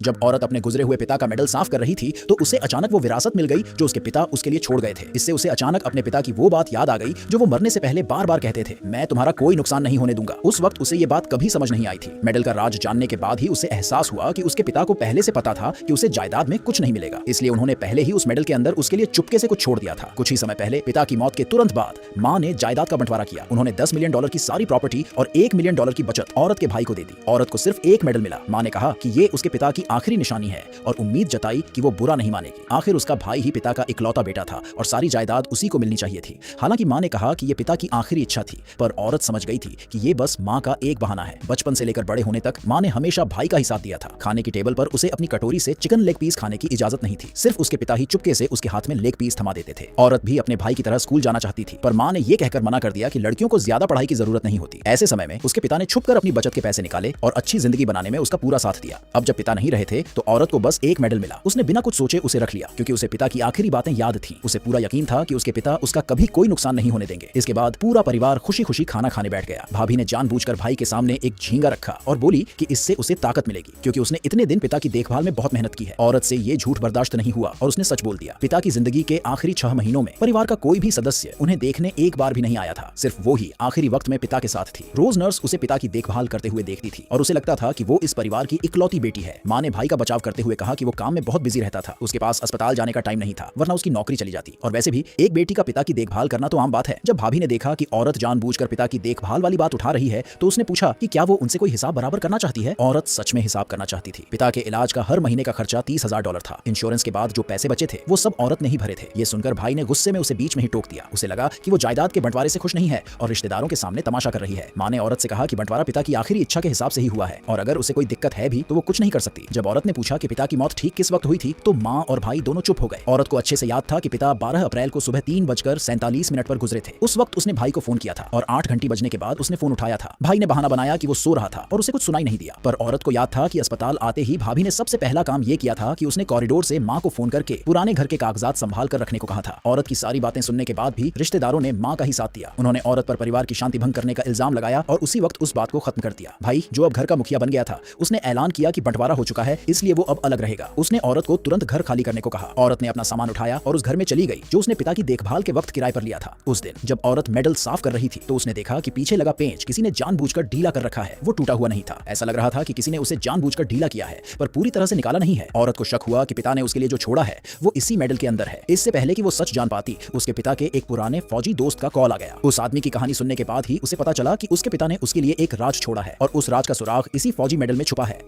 जब औरत अपने गुजरे हुए पिता का मेडल साफ कर रही थी तो उसे अचानक वो विरासत मिल गई जो उसके पिता उसके लिए छोड़ गए थे। इससे उसे अचानक अपने पिता की वो बात याद आ गई जो वो मरने से पहले बार बार कहते थे, मैं तुम्हारा कोई नुकसान नहीं होने दूंगा। उस वक्त उसे ये बात कभी समझ नहीं आई थी। मेडल का राज जानने के बाद ही उसे एहसास हुआ कि उसके पिता को पहले से पता था कि उसे जायदाद में कुछ नहीं मिलेगा, इसलिए उन्होंने पहले ही उस मेडल के अंदर उसके लिए चुपके से कुछ छोड़ दिया था। कुछ ही समय पहले पिता की मौत के तुरंत बाद मां ने जायदाद का बंटवारा किया। उन्होंने $10 मिलियन की सारी प्रॉपर्टी और $1 मिलियन की बचत औरत के भाई को दे दी। औरत को सिर्फ एक मेडल मिला। मां ने कहा कि ये उसके पिता की आखिरी निशानी है और उम्मीद जताई कि वो बुरा नहीं मानेगी। आखिर उसका भाई ही पिता का इकलौता बेटा था और सारी जायदाद उसी को मिलनी चाहिए थी। हालांकि मां ने कहा कि ये पिता की आखिरी इच्छा थी, पर औरत समझ गई थी कि ये बस मां का एक बहाना है। बचपन से लेकर बड़े होने तक मां ने हमेशा भाई का ही साथ दिया था। खाने की टेबल पर उसे अपनी कटोरी से चिकन लेग पीस खाने की इजाजत नहीं थी। सिर्फ उसके पिता ही चुपके से उसके हाथ में लेग पीस थमा देते थे। औरत भी अपने भाई की तरह स्कूल जाना चाहती थी, पर मां ने यह कहकर मना कर दिया कि लड़कियों को ज्यादा पढ़ाई की जरूरत नहीं होती। ऐसे समय में उसके पिता ने छुपकर अपनी बचत के पैसे निकाले और अच्छी जिंदगी बनाने में उसका पूरा साथ दिया। अब जब पिता नहीं रहे थे तो औरत को बस एक मेडल मिला। उसने बिना कुछ सोचे उसे रख लिया क्योंकि उसे पिता की आखिरी बातें याद थी। उसे पूरा यकीन था कि उसके पिता उसका कभी कोई नुकसान नहीं होने देंगे। इसके बाद पूरा परिवार खुशी खुशी खाना खाने बैठ गया। भाभी ने जानबूझकर भाई के सामने एक झींगा रखा और बोली कि इससे उसे ताकत मिलेगी क्योंकि उसने इतने दिन पिता की देखभाल में बहुत मेहनत की है। औरत से ये झूठ बर्दाश्त नहीं हुआ और उसने सच बोल दिया। पिता की जिंदगी के आखिरी 6 महीनों में परिवार का कोई भी सदस्य उन्हें देखने एक बार भी नहीं आया था। सिर्फ वो ही आखिरी वक्त में पिता के साथ थी। रोज नर्स उसे पिता की देखभाल करते हुए देखती थी और उसे लगता था कि वो इस परिवार की इकलौती बेटी है। मां ने भाई का बचाव करते हुए कहा कि वो काम में बहुत बिजी रहता था, उसके पास अस्पताल जाने का टाइम नहीं था, वरना उसकी नौकरी चली जाती। और वैसे भी एक बेटी का पिता की देखभाल करना तो आम बात है। जब भाभी ने देखा कि औरत जानबूझकर पिता की देखभाल वाली बात उठा रही है तो उसने पूछा कि क्या वो उनसे कोई हिसाब बराबर करना चाहती है। औरत सच में हिसाब करना चाहती थी। पिता के इलाज का हर महीने का खर्चा $30,000 था। इंश्योरेंस के बाद जो पैसे बचे थे वो सब औरत ने ही भरे थे। ये सुनकर भाई ने गुस्से में उसे बीच में ही टोक दिया। उसे लगा कि वो जायदाद के बंटवारे से खुश नहीं है और रिश्तेदारों के सामने तमाशा कर रही है। मां ने औरत से कहा कि बंटवारा पिता की आखिरी इच्छा के हिसाब से ही हुआ है और अगर उसे कोई दिक्कत है भी तो वो कुछ नहीं कर सकती। जब औरत ने पूछा कि पिता की मौत ठीक किस वक्त हुई थी तो मां और भाई दोनों चुप हो गए। औरत को अच्छे से याद था कि पिता 12 अप्रैल को सुबह 3:47 पर गुजरे थे। उस वक्त उसने भाई को फोन किया था और 8 घंटे बजने के बाद उसने फोन उठाया था। भाई ने बहाना बनाया कि वो सो रहा था और उसे कुछ सुनाई नहीं दिया, पर औरत को याद था कि अस्पताल आते ही भाभी ने सबसे पहला काम ये किया था कि उसने कॉरिडोर से मां को फोन करके पुराने घर के कागजात संभाल कर रखने को कहा था। औरत की सारी बातें सुनने के बाद भी रिश्तेदारों ने मां का ही साथ दिया। उन्होंने औरत पर परिवार की शांति भंग करने का इल्जाम लगाया और उसी वक्त उस बात को खत्म कर दिया। भाई जो अब घर का मुखिया बन गया था उसने ऐलान किया कि बंटवारा हो चुका है, इसलिए वो अब अलग रहेगा। उसने औरत को तुरंत घर खाली करने को कहा। औरत ने अपना सामान उठाया और उस घर में चली गई जो उसने पिता की देखभाल के वक्त किराए पर लिया था। उस दिन जब औरत मेडल साफ कर रही थी तो उसने देखा कि पीछे लगा पेंच किसी ने जानबूझकर ढीला कर रखा है। वो टूटा हुआ नहीं था। ऐसा लग रहा था कि किसी ने उसे जानबूझकर ढीला किया है, पर पूरी तरह से निकाला नहीं है। औरत को शक हुआ कि पिता ने उसके लिए जो छोड़ा है वो इसी मेडल के अंदर है। इससे पहले कि वो सच जान पाती उसके पिता के एक पुराने फौजी दोस्त का कॉल आ गया। उस आदमी की कहानी सुनने के बाद ही उसे पता चला कि उसके पिता ने उसके लिए एक राज छोड़ा है और उस राज का सुराग इसी फौजी मेडल में छुपा है।